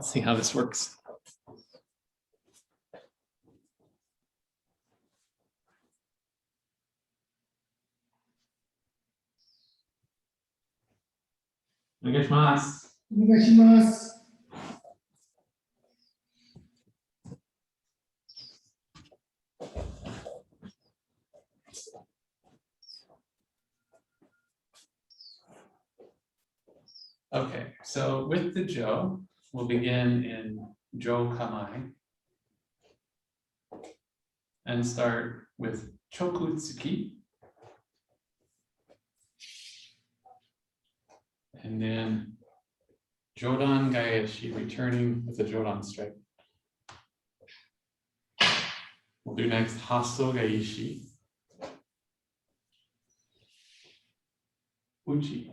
Let's see how this works. Onegaishimasu. お願いします。Okay, so with the Jo, we'll begin in Jo Kata and start with Chokutsuki. And then Jodan Gaeshi, returning with a Jodan strike. We'll do next Hasso Gaishi. Uchi.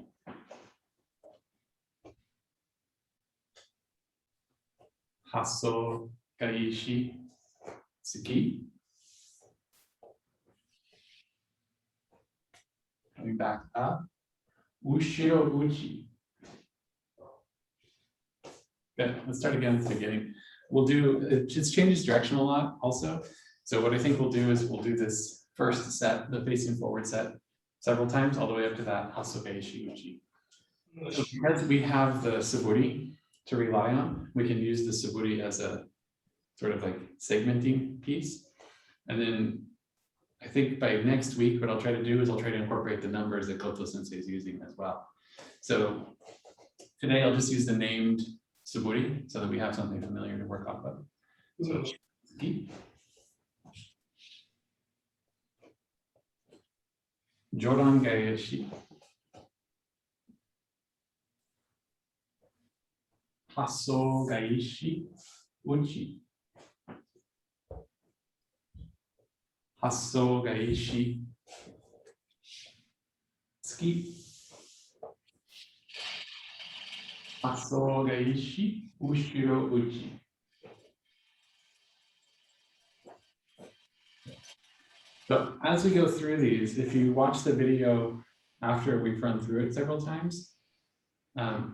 Hasso Gaishi Tsuki. Coming back up. Ushiro Uchi. Good. Let's start again at the beginning. We'll do, it just changes direction a lot also. So what I think we'll do is we'll do this first set, the facing forward set, several times, all the way up to that Hasso Gaishi Uchi. So because we have the suburi to rely on, we can use the suburi as a sort of like segmenting piece. And then I think by next week, what I'll try to do is I'll try to incorporate the numbers that Goto Sensei is using as well. So today I'll just use the named suburi so that we have something familiar to work off of. So, Jodan Gaeshi. Hasso Gaishi Uchi. Hasso Gaishi Tsuki. Hasso Gaishi Ushiro Uchi. So as we go through these, if you watch the video after we've run through it several times,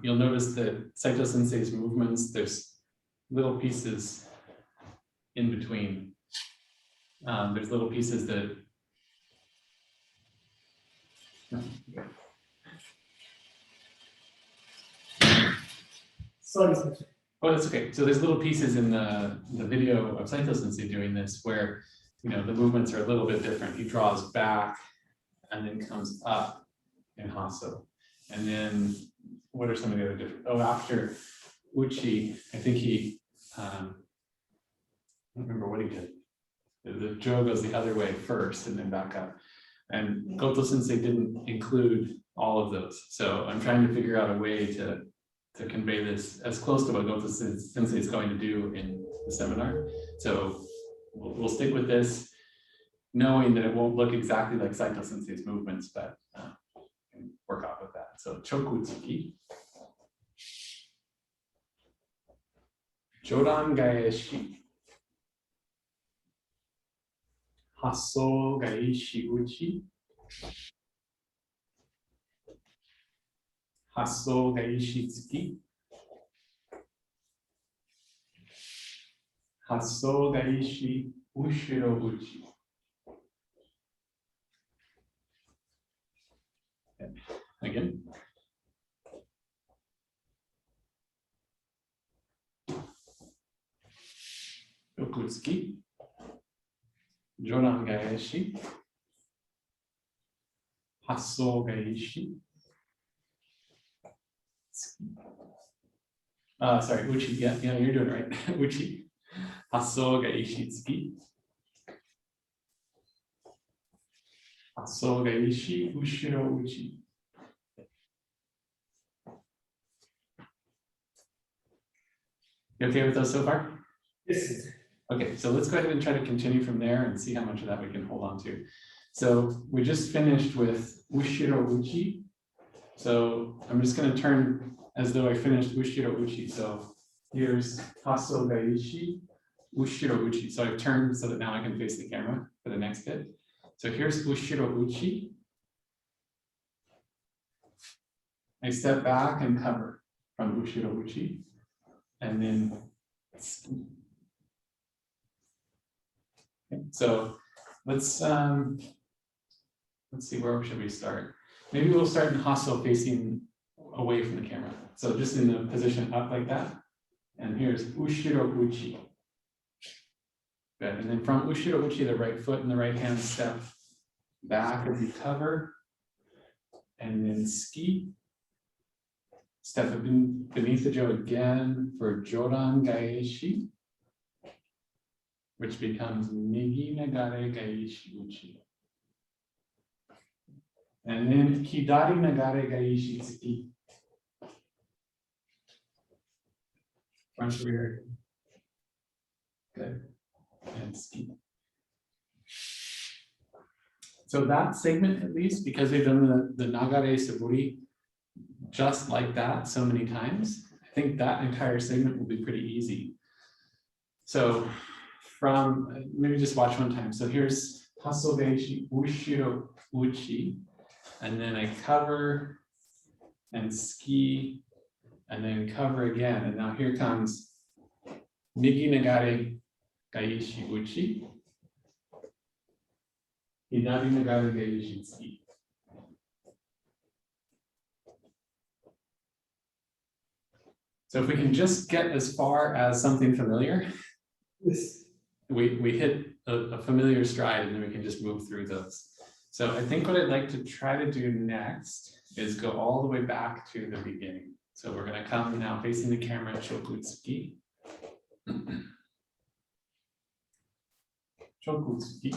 you'll notice that Saito Sensei's movements, there's little pieces in between. There's little pieces that Sorry. oh, that's okay. So there's little pieces in the video of Saito Sensei doing this where, you know, the movements are a little bit different. He draws back and then comes up in Hasso. And then what are some of the other different, oh, after Uchi, I think he, I don't remember what he did. The Jo goes the other way first and then back up. And Goto Sensei didn't include all of those. So I'm trying to figure out a way to convey this as close to what Goto Sensei is going to do in the seminar. So we'll stick with this, knowing that it won't look exactly like Saito Sensei's movements, but can work off of that. So Chokutsuki. Jodan Gaeshi. Hasso Gaishi Uchi. Hasso Gaishi Tsuki. Hasso Gaishi Ushiro Uchi. Again. Chokutsuki. Jodan Gaeshi. Hasso Gaishi. Sorry, Uchi. Yeah, you're doing it right. Uchi. Hasso Gaishi Tsuki. Hasso Gaishi Ushiro Uchi. You okay with those so far? Yes. Okay, so let's go ahead and try to continue from there and see how much of that we can hold on to. So we just finished with Ushiro Uchi. So I'm just going to turn as though I finished Ushiro Uchi. So here's Hasso Gaishi, Ushiro Uchi. So I've turned so that now I can face the camera for the next bit. So here's Ushiro Uchi. I step back and cover from Ushiro Uchi. and then ski. Okay, so let's see, where should we start? Maybe we'll start in Hasso facing away from the camera. So just in the position up like that. And here's Ushiro Uchi. Good. And then from Ushiro Uchi, the right foot and the right hand step back as you cover. And then ski. Step beneath the Jo again for Joran Gaeshi, which becomes Migi Nagare Gaeshi Uchi. And then Hidari Nagare Gaeshi Tsuki. Front rear. Good. And ski. So that segment, at least, because we've done the Nagare Saburi just like that so many times, I think that entire segment will be pretty easy. So from, maybe just watch one time. So here's Hasso Gaishi Ushiro Uchi, and then I cover and ski, and then cover again. And now here comes Migi Nagare Gaishi Uchi, Hidari Nagare Gaishi Tsuki. So if we can just get as far as something familiar, Yes. we hit a familiar stride, and then we can just move through those. So I think what I'd like to try to do next is go all the way back to the beginning. So we're going to come now facing the camera, Chokutsuki. Chokutsuki.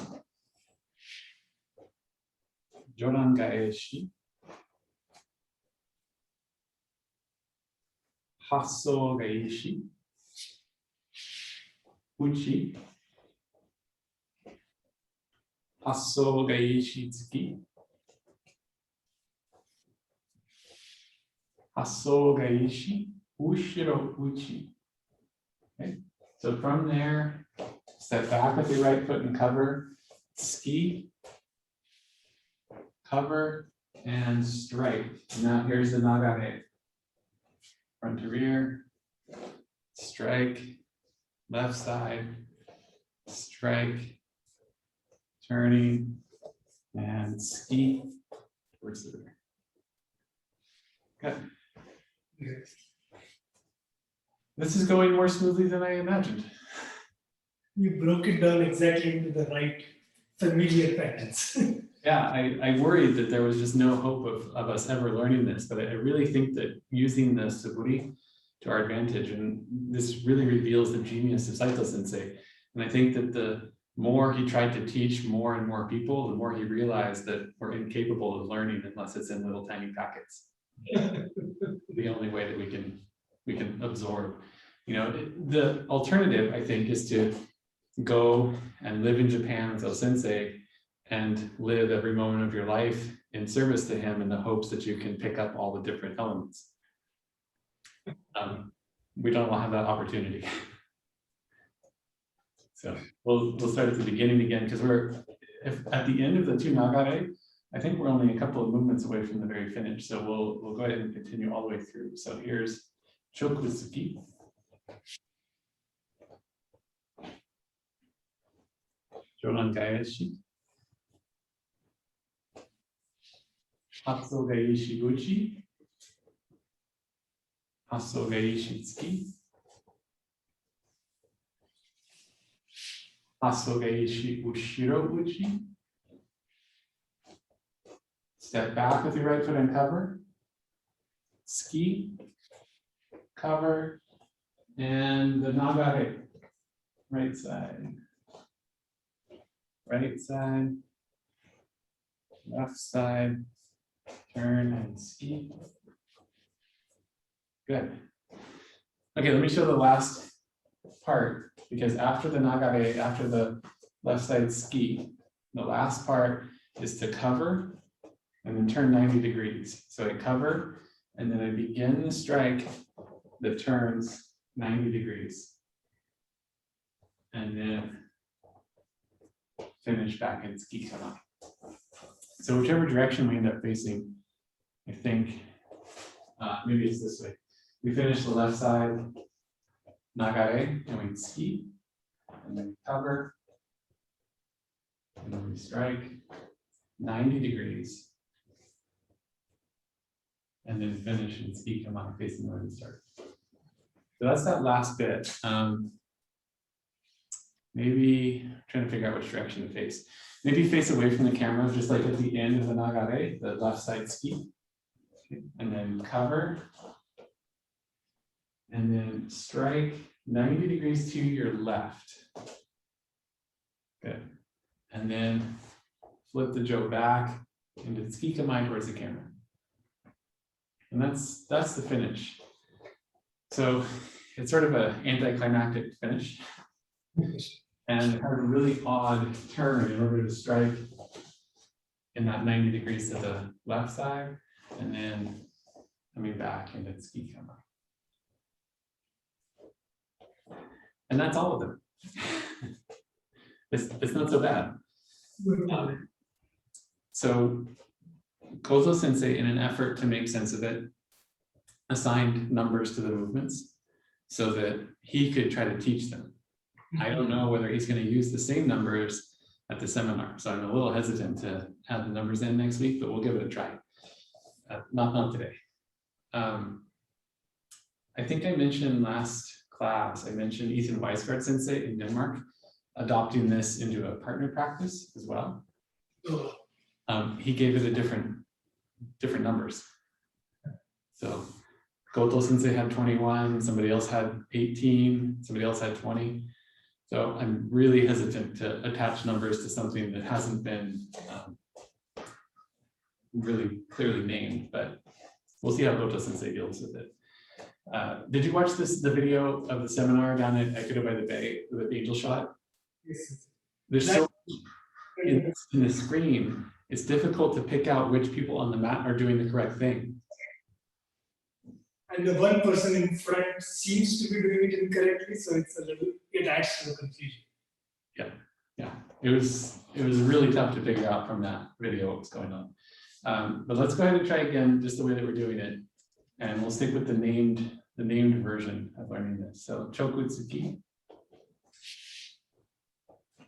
Joran Gaeshi. Hasso Gaishi. Uchi. Hasso Gaishi Tsuki. Hasso Gaishi Ushiro Uchi. Okay, so from there, step back with your right foot and cover, ski, cover, and strike. Now here's the Nagare. Front to rear, strike, left side, strike, turning, and ski towards the rear. Good. Yes. This is going more smoothly than I imagined. You broke it down exactly into the right familiar patterns. Yeah, I worried that there was just no hope of us ever learning this, but I really think that using the Saburi to our advantage, and this really reveals the genius of Saito Sensei. And I think that the more he tried to teach more and more people, the more he realized that we're incapable of learning unless it's in little tiny packets. The only way that we can absorb. You know, the alternative, I think, is to go and live in Japan with Sensei and live every moment of your life in service to him in the hopes that you can pick up all the different elements. We don't have that opportunity. So we'll start at the beginning again, because if at the end of the two Nagare, I think we're only a couple of movements away from the very finish. So we'll go ahead and continue all the way through. So here's Chokutsuki. Joran Gaeshi. Hasso Gaishi Uchi. Hasso Gaishi Tsuki. Hasso Gaishi Ushiro Uchi. Step back with your right foot and cover. Ski. Cover. And the Nagare. Right side. Right side. Left side. Turn and ski. Good. Okay, let me show the last part, because after the Nagare, after the left side ski, the last part is to cover and then turn 90 degrees. So I cover and then I begin the strike that turns 90 degrees. And then finish back in ski kama. So whichever direction we end up facing, I think maybe it's this way. We finish the left side, nagare, and we ski, and then cover, and then we strike 90 degrees, and then finish and ski kama facing the northern star. So that's that last bit. Maybe trying to figure out which direction to face. Maybe face away from the camera, just like at the end of the nagare, the left side ski. Okay. And then cover. And then strike 90 degrees to your left. Good. And then flip the Jo back into the ski kama towards the camera. And that's the finish. So it's sort of an anticlimactic finish. And it has a really odd turn in order to strike in that 90 degrees to the left side, and then coming back into the ski kama. And that's all of them. It's not so bad. So Kozo Sensei, in an effort to make sense of it, assigned numbers to the movements so that he could try to teach them. I don't know whether he's going to use the same numbers at the seminar, so I'm a little hesitant to add the numbers in next week, but we'll give it a try. Not today. I think I mentioned last class, I mentioned Ethan Weisgard Sensei in Denmark adopting this into a partner practice as well. He gave it a different numbers. So Goto Sensei had 21, somebody else had 18, somebody else had 20. So I'm really hesitant to attach numbers to something that hasn't been really clearly named, but we'll see how Goto Sensei deals with it. Did you watch the video of the seminar down at Ecuador by the Bay with the angel shot? Yes. There's so much in the screen. It's difficult to pick out which people on the mat are doing the correct thing. And the one person in front seems to be doing it incorrectly, so it adds to the confusion. Yeah. It was really tough to figure out from that video what was going on. But let's go ahead and try again, just the way that we're doing it. And we'll stick with the named version of learning this. So Chokutsuki,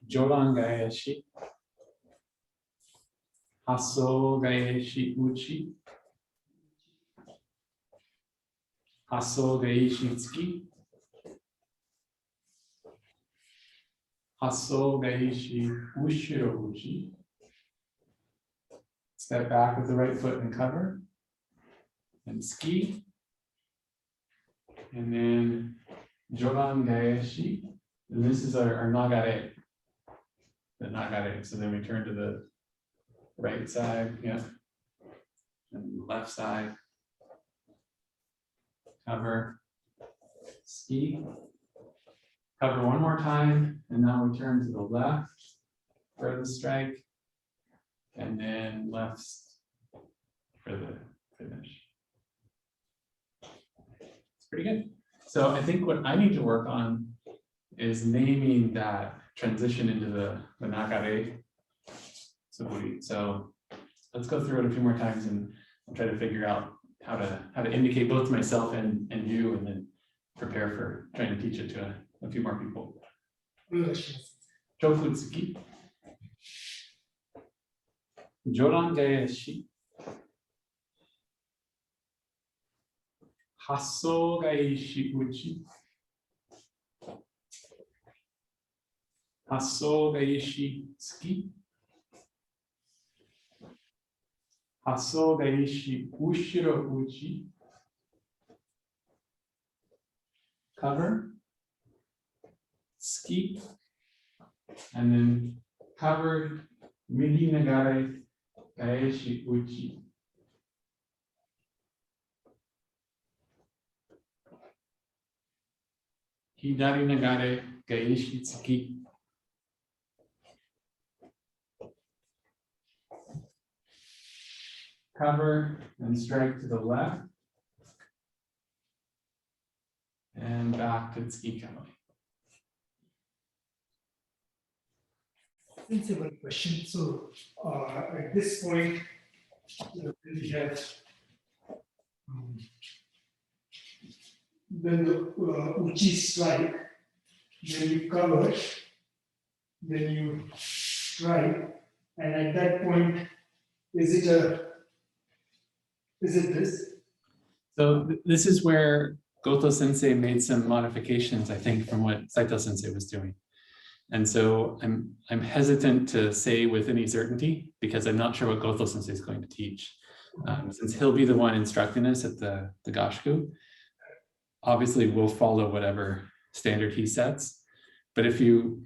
Joran Gaeshi, Hasso Gaeshi Uchi, Hasso Gaeshi Tsuki, Hasso Gaeshi Ushiro Uchi. Step back with the right foot and cover. And ski. And then Joran Gaeshi. And this is our nagare. The nagare. So then we turn to the right side, yeah. And the left side. Cover. Ski. Cover one more time. And now we turn to the left for the strike. And then left for the finish. It's pretty good. So I think what I need to work on is naming that transition into the nagare. So let's go through it a few more times and I'll try to figure out how to indicate both to myself and you, and then prepare for trying to teach it to a few more people. Chofutsuki. Joran Gaeshi. Hasso Gaeshi Uchi. Hasso Gaeshi Tsuki. Hasso Gaeshi Ushiro Uchi. Cover. Ski. And then cover Midi Nagare Gaeshi Uchi. Hidari Nagare Gaeshi Tsuki. Cover and strike to the left. And back to Tsuki Kama. That's a good question. So at this point, we have then the uchi strike, then you cover, then you strike, and at that point, is it this? So this is where Goto Sensei made some modifications, I think, from what Saito Sensei was doing. And so I'm hesitant to say with any certainty because I'm not sure what Goto Sensei is going to teach. Since he'll be the one instructing us at the Gashu, obviously we'll follow whatever standard he sets. But if you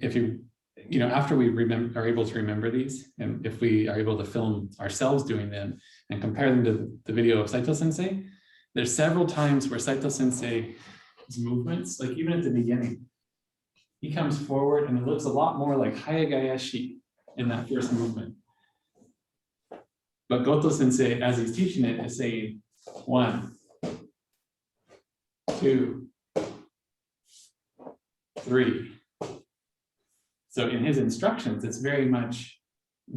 after we are able to remember these, and if we are able to film ourselves doing them and compare them to the video of Saito Sensei, there's several times where Saito Sensei's movements, like even at the beginning, he comes forward and it looks a lot more like Hayagayashi in that first movement. But Goto Sensei, as he's teaching it, is saying 1, 2, 3. So in his instructions, it's very much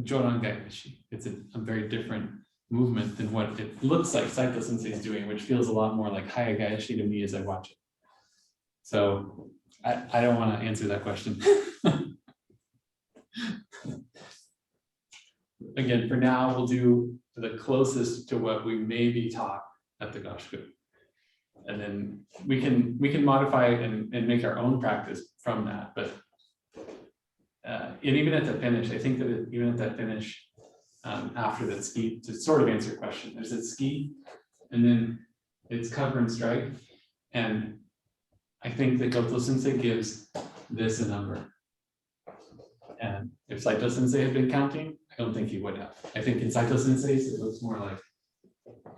Jorangayashi. It's a very different movement than what it looks like Saito Sensei is doing, which feels a lot more like Hayagayashi to me as I watch it. So I don't want to answer that question. Again, for now, we'll do the closest to what we may be taught at the Gashu. And then we can modify and make our own practice from that. But and even at the finish, I think that even at that finish, after that ski, to sort of answer your question, there's that ski, and then it's cover and strike. And I think that Goto Sensei gives this a number. And if Saito Sensei had been counting, I don't think he would have. I think in Saito Sensei's, it looks more like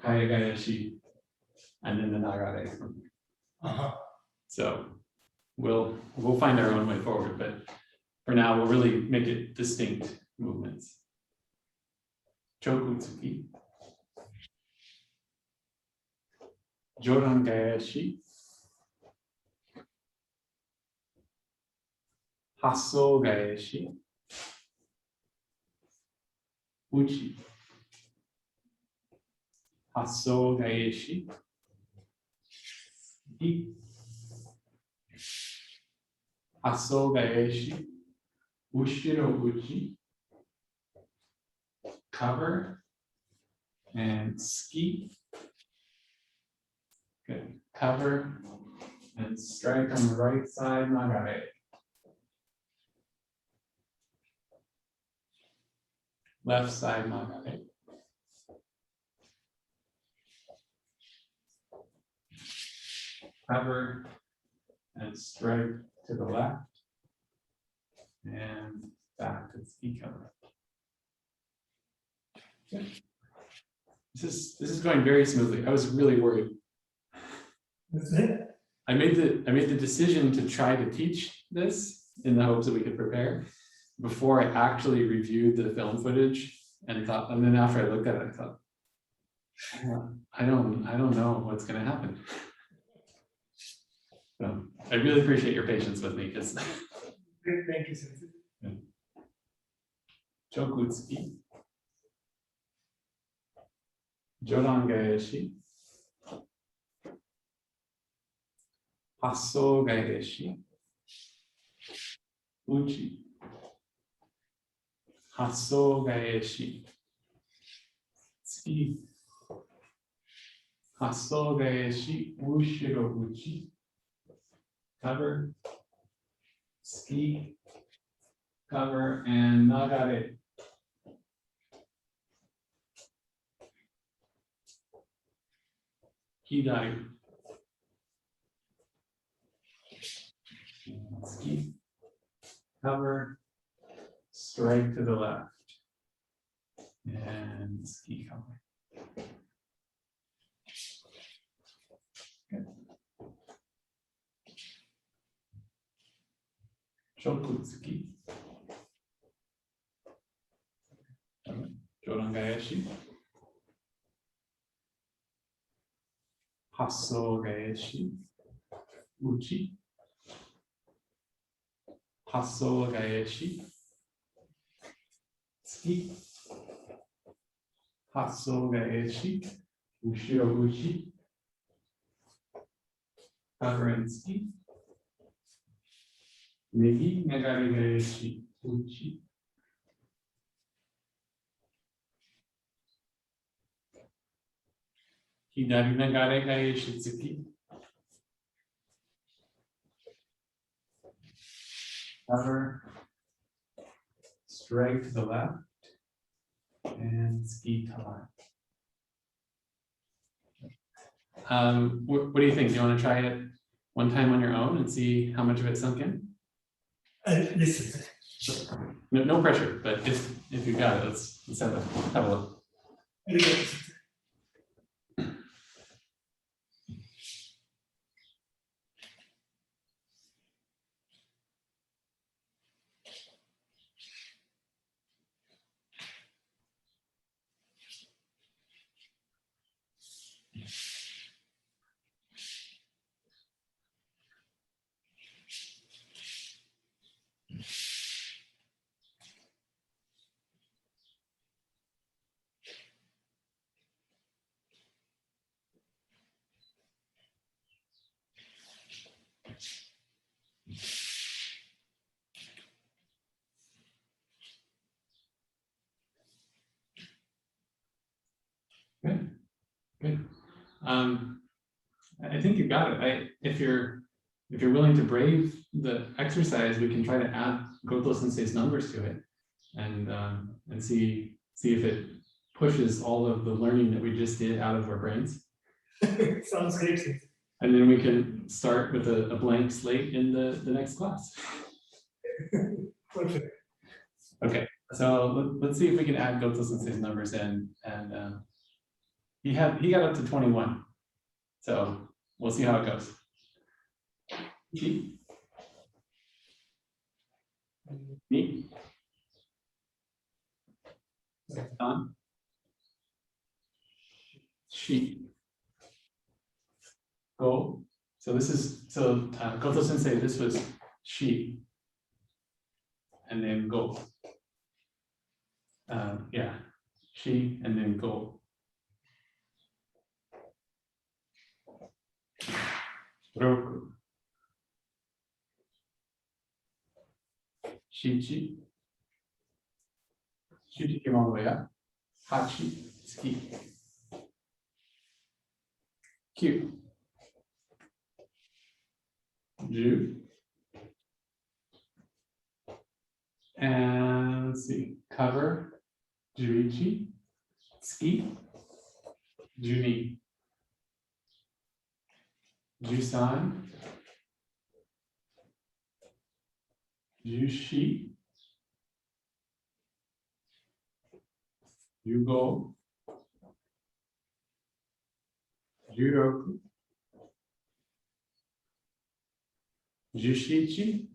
Hayagayashi and then the Nagare from there. So we'll find our own way forward, but for now, we'll really make it distinct movements. Chokutsuki, Jorangayashi, Hasogayashi, Uchi, Hasogayashi, Hasogayashi, Ushiro Uchi, cover, and ski. Good. Cover and strike on the right side, Nagare. Left side, Nagare. Cover and strike to the left. And back to the ski cover. Good. This is going very smoothly. I was really worried. That's it? I made the decision to try to teach this in the hopes that we could prepare before I actually reviewed the film footage and then after I looked at it, I thought, I don't know what's going to happen. So I really appreciate your patience with me because. Thank you, Sensei. Chokutsuki, Jorangayashi, Hasogayashi, Uchi, Hasogayashi, Tsuki, Hasogayashi, Ushiro Uchi, cover, ski, cover, and Nagare. Hidari. Ski, cover, strike to the left, and ski cover. Good. Chokutsuki, Jorangayashi, Hasogayashi, Uchi, Hasogayashi, Tsuki, Hasogayashi, Ushiro Uchi, cover and ski. Negi nagare ga shi uchi. Hidari nagare ga shitsuki. Cover, strike to the left, and ski to left. What do you think? Do you want to try it one time on your own and see how much of it sunk in? Listen. No pressure, but if you got it, let's have a look. Good, good. I think you got it. If you're willing to brave the exercise, we can try to add Goto Sensei's numbers to it, and see if it pushes all of the learning that we just did out of our brains. Sounds great. And then we can start with a blank slate in the next class. Perfect. Okay, so let's see if we can add Goto Sensei's numbers in, and he got up to 21. So we'll see how it goes. Chi. Ni. San. Shi. Go. So this is, Goto Sensei, this was Shi. And then Go. Yeah, Shi and then Go. Roku. Shichi. Shichi came all the way up. Hachi. Ski. Q. Ju. And let's see, cover. Juichi. Ski. Juni. Jusan. Jushi. Yugo. Juroku. Jushichi.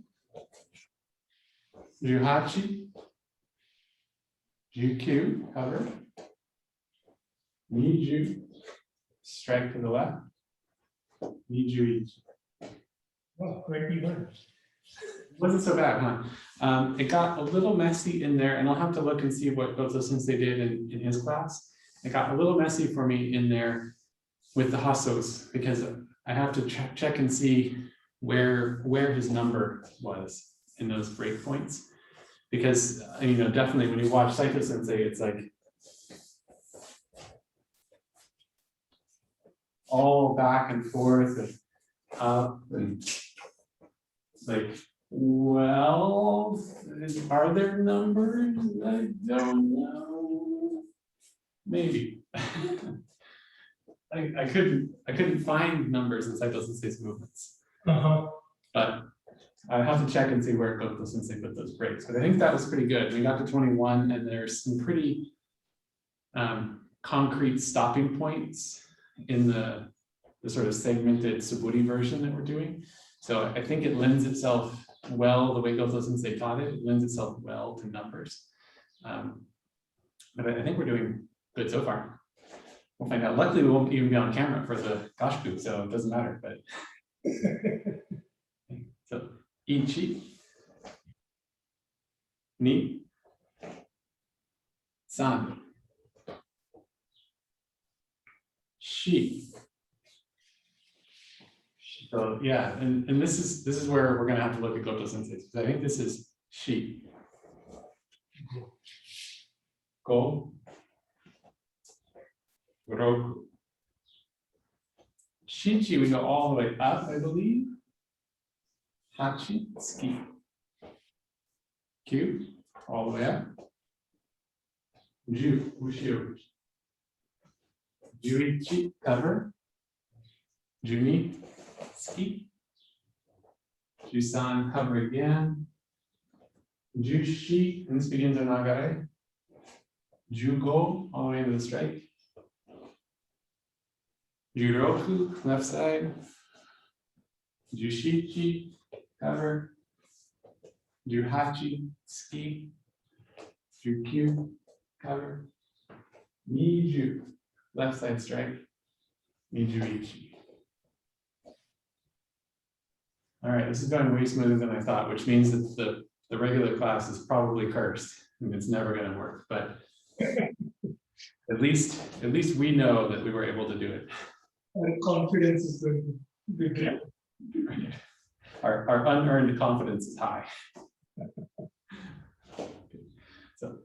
Juhachi. Jukyu, cover. Niju, strike to the left. Nijuichi. Oh, 21. Wasn't so bad, huh? It got a little messy in there, and I'll have to look and see what Goto Sensei did in his class. It got a little messy for me in there with the hasos, because I have to check and see where his number was in those breakpoints. Because definitely when you watch Saito Sensei, it's like all back and forth and up, and like, well, are there numbers? I don't know. Maybe. I couldn't find numbers inside those Sensei's movements. But I have to check and see where Goto Sensei put those breaks. But I think that was pretty good. We got to 21, and there's some pretty concrete stopping points in the sort of segmented Suburi version that we're doing. So I think it lends itself well, the way Goto Sensei taught it, it lends itself well to numbers. But I think we're doing good so far. We'll find out. Luckily, we won't even be on camera for the Goshku, so it doesn't matter. But so Ichi, Ni, San, Shi, So yeah, and this is where we're gonna have to look at Goto Sensei. I think this is shi. Go. Roku. Shichi, we go all the way up, I believe. Hachi, ski. Q, all the way up. Ju, ushio. Juichi, cover. Juni, ski. Jusan, cover again. Jushi, and this begins in Nagare. Jugo, all the way to the strike. Juroku, left side. Jushichi, cover. Juhachi, ski. Jukyu, cover. Niju, left side strike. Nijuichi. All right, this is going way smoother than I thought, which means that the regular class is probably cursed and it's never going to work. But at least we know that we were able to do it. And confidence is going to be great. Right. Our unearned confidence is high. So,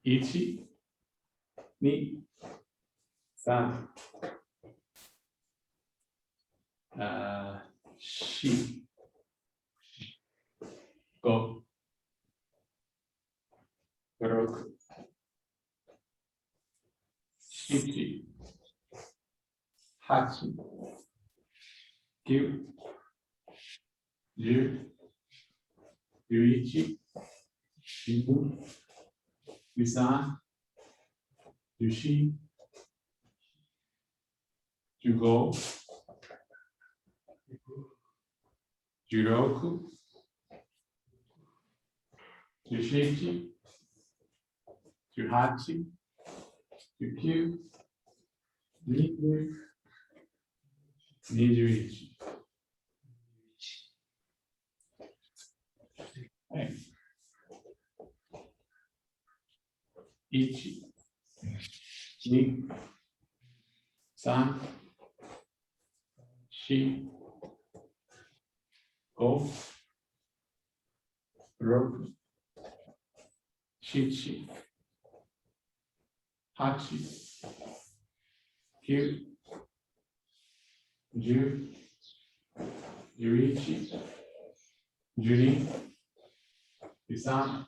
ichi, ni, san, shi, go, roku, shichi, hachi, kyu, ju, yuichi, jubu, jusan, jushi, jugo, juroku, jushichi, juhachi, jukyu, niju, nijuichi. Okay. Ichi, ni, san, shi, go, roku, shichi, hachi, kyu, ju, yuichi, juri, jusan,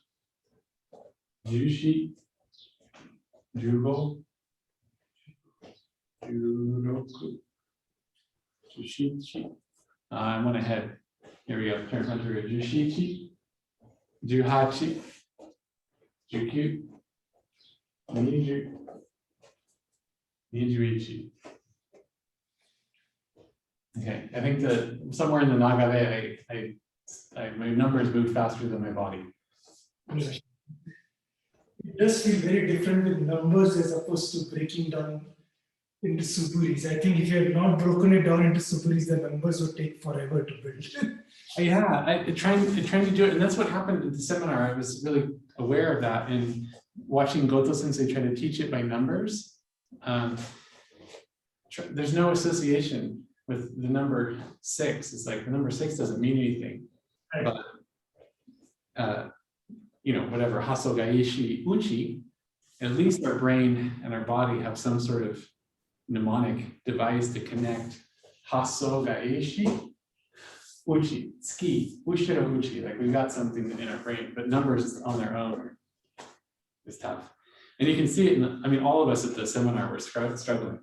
jushi, jugo, juroku, jushichi. I went ahead. Here we go. Turn under jushichi, juhachi, jukyu, niju, nijuichi. Okay, I think that somewhere in the Nagare, my numbers moved faster than my body. It does feel very different with numbers as opposed to breaking down into suburis. I think if you had not broken it down into suburis, the numbers would take forever to build. Yeah, trying to do it, and that's what happened at the seminar. I was really aware of that, and watching Goto Sensei try to teach it by numbers. There's no association with the number 6. It's like the number 6 doesn't mean anything, but you know, whatever haso gaishi uchi, at least our brain and our body have some sort of mnemonic device to connect haso gaishi uchi, ski, ushiro uchi, like we've got something in our brain, but numbers on their own is tough. And you can see it in, I mean, all of us at the seminar were struggling.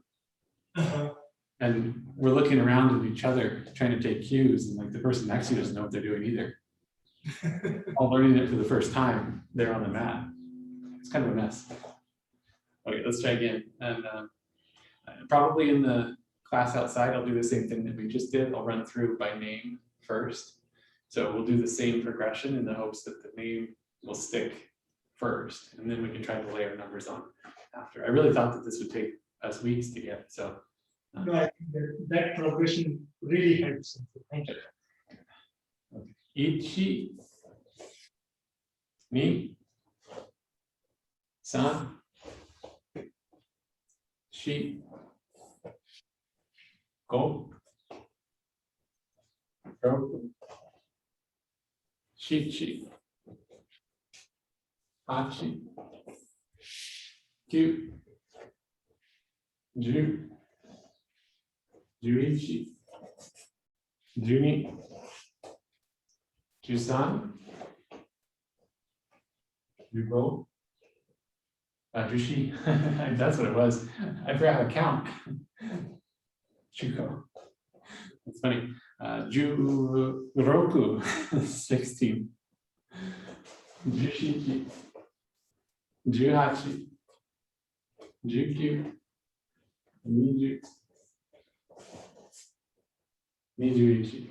And we're looking around at each other, trying to take cues, and like the person next to you doesn't know what they're doing either. All learning it for the first time, they're on the mat. It's kind of a mess. Okay, let's try again. And probably in the class outside, I'll do the same thing that we just did. I'll run through by name first. So we'll do the same progression in the hopes that the name will stick first, and then we can try to layer numbers on after. I really thought that this would take us weeks to get, so. No, I think that progression really helps. Thank you. Ichi, ni, san, shi, go, Roku. Shichi. Hachi. Kyu. Ju. Juichi. Juni. Jusan. Jugo. Jushi. That's what it was. I forgot how to count. Chuko. That's funny. Juroku. 16. Jushiki. Juhachi. Jukyu. Niju. Nijuichi.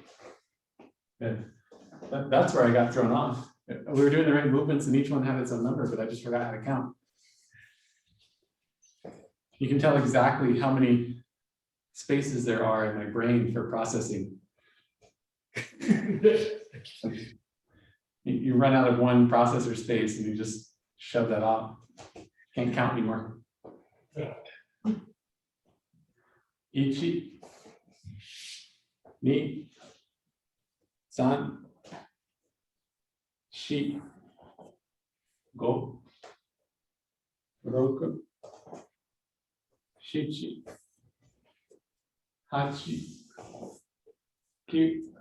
Good. That's where I got thrown off. We were doing the right movements and each one had its own number, but I just forgot how to count. You can tell exactly how many spaces there are in my brain for processing. You run out of one processor space and you just shove that off. Can't count anymore. Ichi, ni, san, shi, go, roku, shichi, hachi, kyu,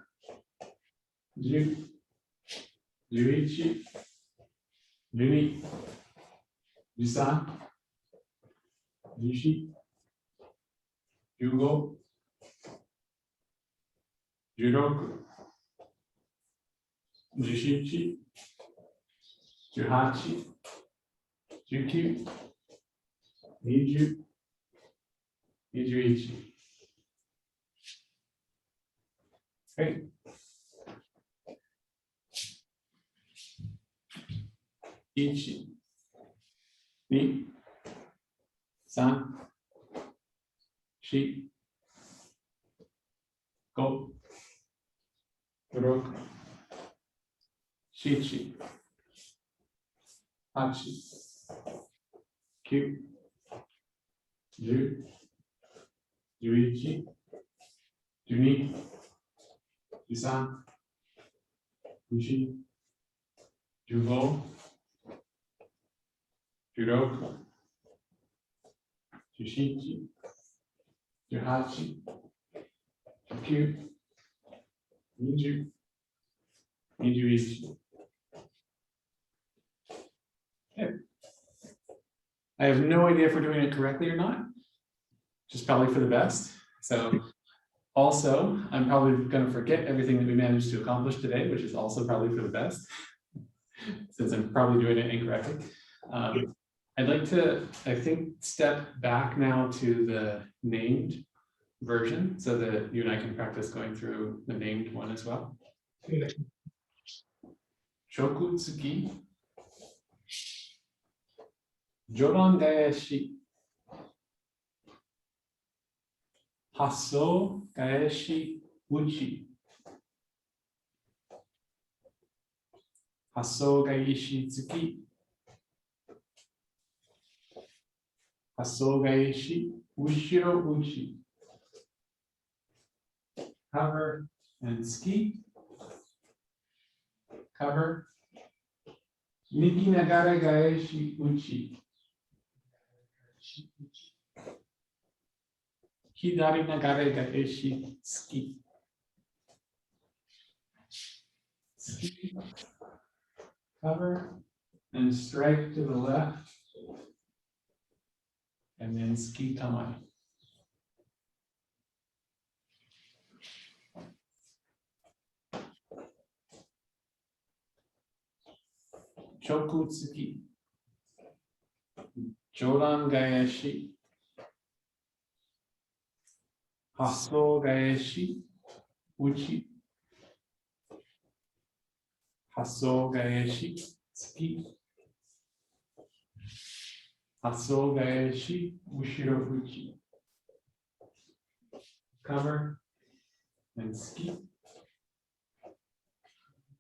ju, juichi, juni, jusan, jushi, jugo, juroku, jushichi, juhachi, jukyu, niju, nijuichi. Great. Ichi, ni, san, shi, go, roku, shichi, hachi, kyu, ju, juichi, juni, jusan, jushi, jugo, juroku, jushichi, juhachi, jukyu, niju, nijuichi. Okay. I have no idea if we're doing it correctly or not, just probably for the best. So also, I'm probably going to forget everything that we managed to accomplish today, which is also probably for the best, since I'm probably doing it incorrectly. I'd like to, I think, step back now to the named version so that you and I can practice going through the named one as well. Shokutsuki, Joran Gaeshi, Hasso Gaeshi Uchi, Hasso Gaeshi Tsuki, Hasso Gaeshi Ushiro Uchi, cover and ski, cover, Miki Nagara Gaeshi Uchi, Hidari Nagare Gaeshi ski, ski, cover and strike to the left, and then ski tamai. Chokutsuki, Joran Gaeshi, Hasso Gaeshi, Uchi, Hasso Gaeshi, Tsuki, Hasso Gaeshi, Ushiro Uchi, cover and ski,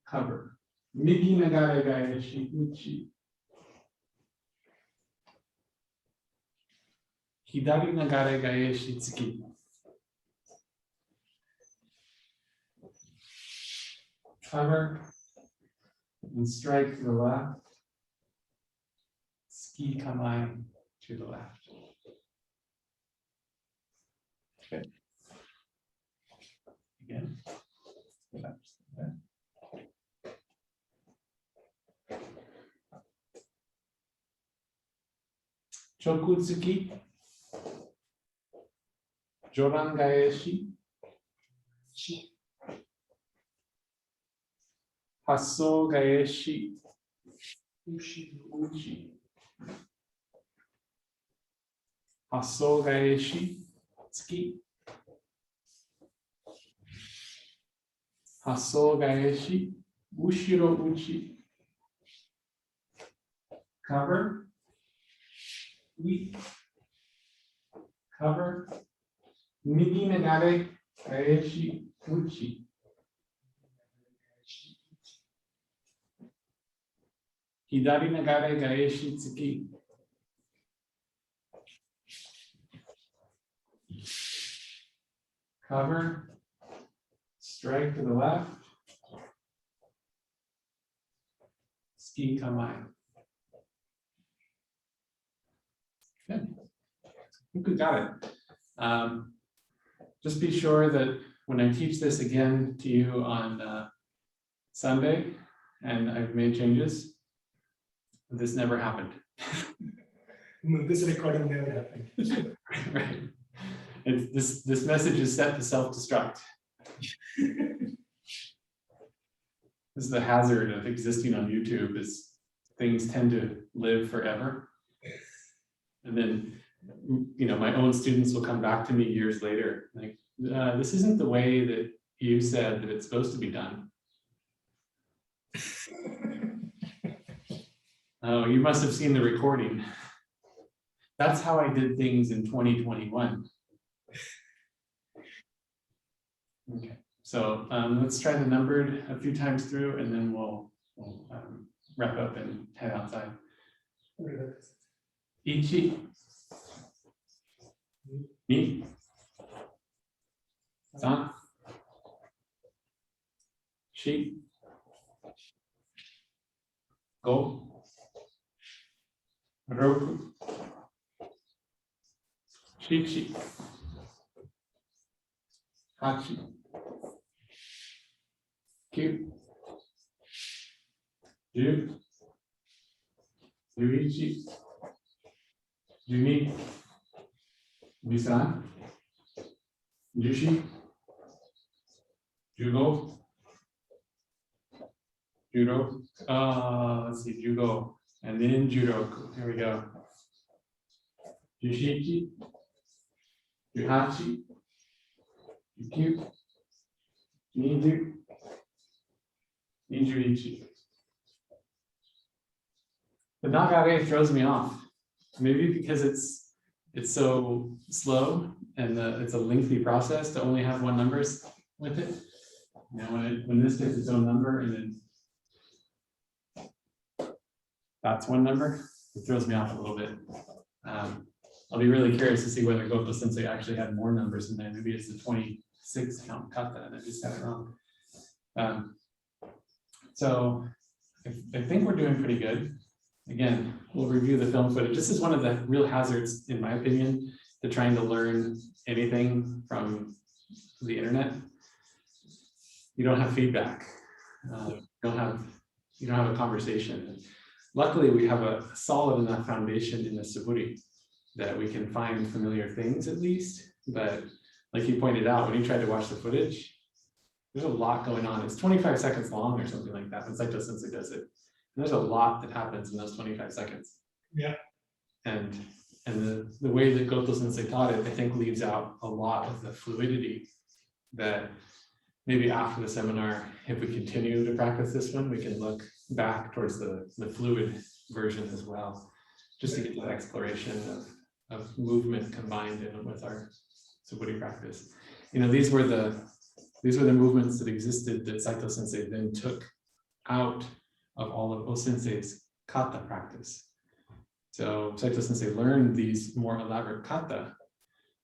cover, Migi Nagare Gaeshi, Uchi, Hidari Nagare Gaeshi, Tsuki. cover, and strike to the left. Ski kamai to the left. Okay. Again. Chokutsuki. Jorangaeshi. Hasogaeshi. Uchi. Hasogaeshi. Tsuki. Hasogaeshi. Ushiro uchi. Cover. Sweep. Cover. Migi nagare. Gaeshi. Uchi. Hidari nagare. Gaeshi. Tsuki. Cover. Strike to the left. Ski kamai. Good. I think we got it. Just be sure that when I teach this again to you on Sunday, and I've made changes, this never happened. No, this recording never happened. Right. This message is set to self-destruct. This is the hazard of existing on YouTube, is things tend to live forever. And then, you know, my own students will come back to me years later, like, this isn't the way that you said that it's supposed to be done. Oh, you must have seen the recording. That's how I did things in 2021. Okay, so let's try the numbered a few times through, and then we'll wrap up and head outside. Ichi, ni, san, shi, go, roku, shichi, hachi, kyu, ju, yuichi, juni, jusan, jushi, jugo, judo. Let's see, jugo, and then judoku. Here we go. Jushichi, juhachi, jukyu, ninju, ninjuichi. The nagare throws me off. Maybe because it's so slow and it's a lengthy process to only have one numbers with it. You know, when this gets its own number and then that's one number, it throws me off a little bit. I'll be really curious to see whether Goto Sensei actually had more numbers in there. Maybe it's the 26 count kata and I just got it wrong. So I think we're doing pretty good. Again, we'll review the film footage. This is one of the real hazards, in my opinion, to trying to learn anything from the internet. You don't have feedback. You don't have a conversation. Luckily, we have a solid enough foundation in the Suburi that we can find familiar things at least. But like you pointed out, when you tried to watch the footage, there's a lot going on. It's 25 seconds long or something like that when Saito Sensei does it. And there's a lot that happens in those 25 seconds. Yeah. And the way that Goto Sensei taught it, I think leaves out a lot of the fluidity that maybe after the seminar, if we continue to practice this one, we can look back towards the fluid version as well, just to get that exploration of movement combined in with our Suburi practice. You know, these were the movements that existed that Saito Sensei then took out of all of O-sensei's kata practice. So Saito Sensei learned these more elaborate kata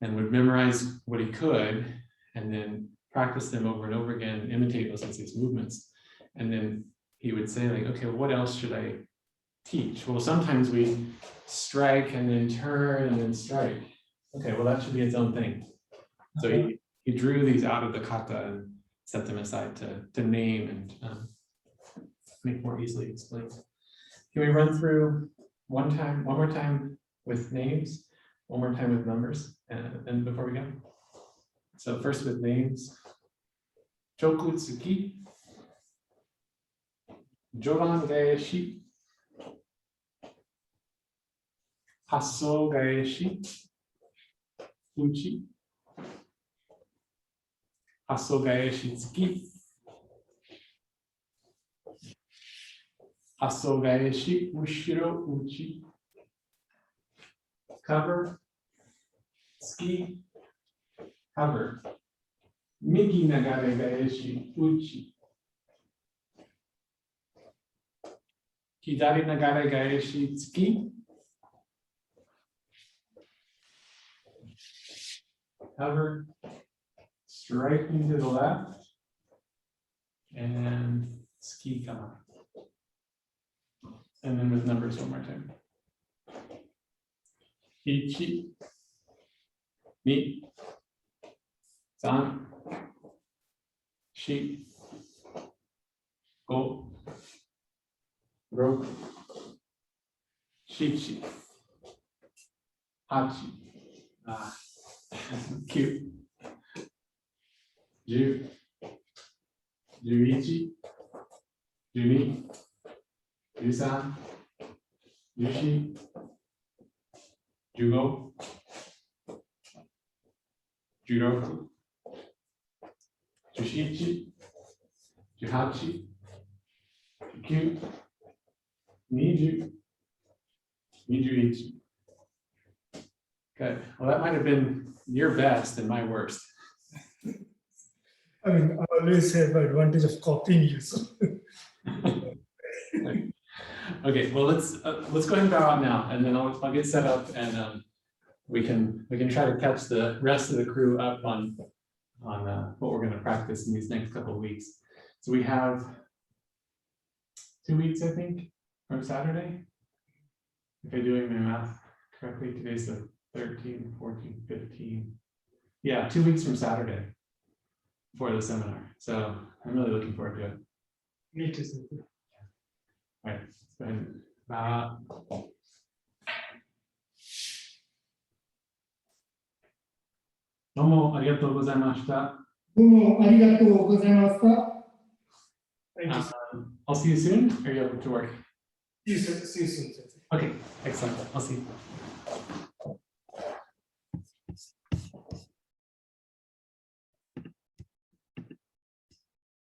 and would memorize what he could and then practice them over and over again, imitate O-sensei's movements. And then he would say like, okay, what else should I teach? Well, sometimes we strike and then turn and then strike. Okay, well, that should be its own thing. So he drew these out of the kata and set them aside to name and make more easily explained. Can we run through one more time with names, one more time with numbers, and before we go? So first with names. Chokutsuki, Joran Gaeshi, Hasso Gaeshi, Uchi, Hasso Gaeshi Tsuki, Hasso Gaeshi Ushiro Uchi, cover, ski, cover, Migi Nagare Gaeshi Uchi, Hidari Nagare Gaeshi Tsuki, cover, striking to the left, and ski cover. And then with numbers one more time. Ichi, ni, san, shi, go, roku, shichi, hachi, cute, ju, juichi, juni, jusan, jushi, jugo, juroku, jushichi, juhachi, jukyu, niju, nijuichi. Good. Well, that might have been your best and my worst. I mean, I always have the advantage of copying you. So. Okay, well let's go ahead and bow out now, and then I'll get set up, and we can try to catch the rest of the crew up on what we're going to practice in these next couple of weeks. So we have 2 weeks, I think, from Saturday. If I'm doing my math correctly, today's the 13, 14, 15. Yeah, 2 weeks from Saturday for the seminar. So I'm really looking forward to it. Me too. All right, let's go ahead and bow out. どうもありがとうございました。どうもありがとうございました。Thank you. I'll see you soon. Are you able to work? See you soon. Okay, excellent. I'll see you.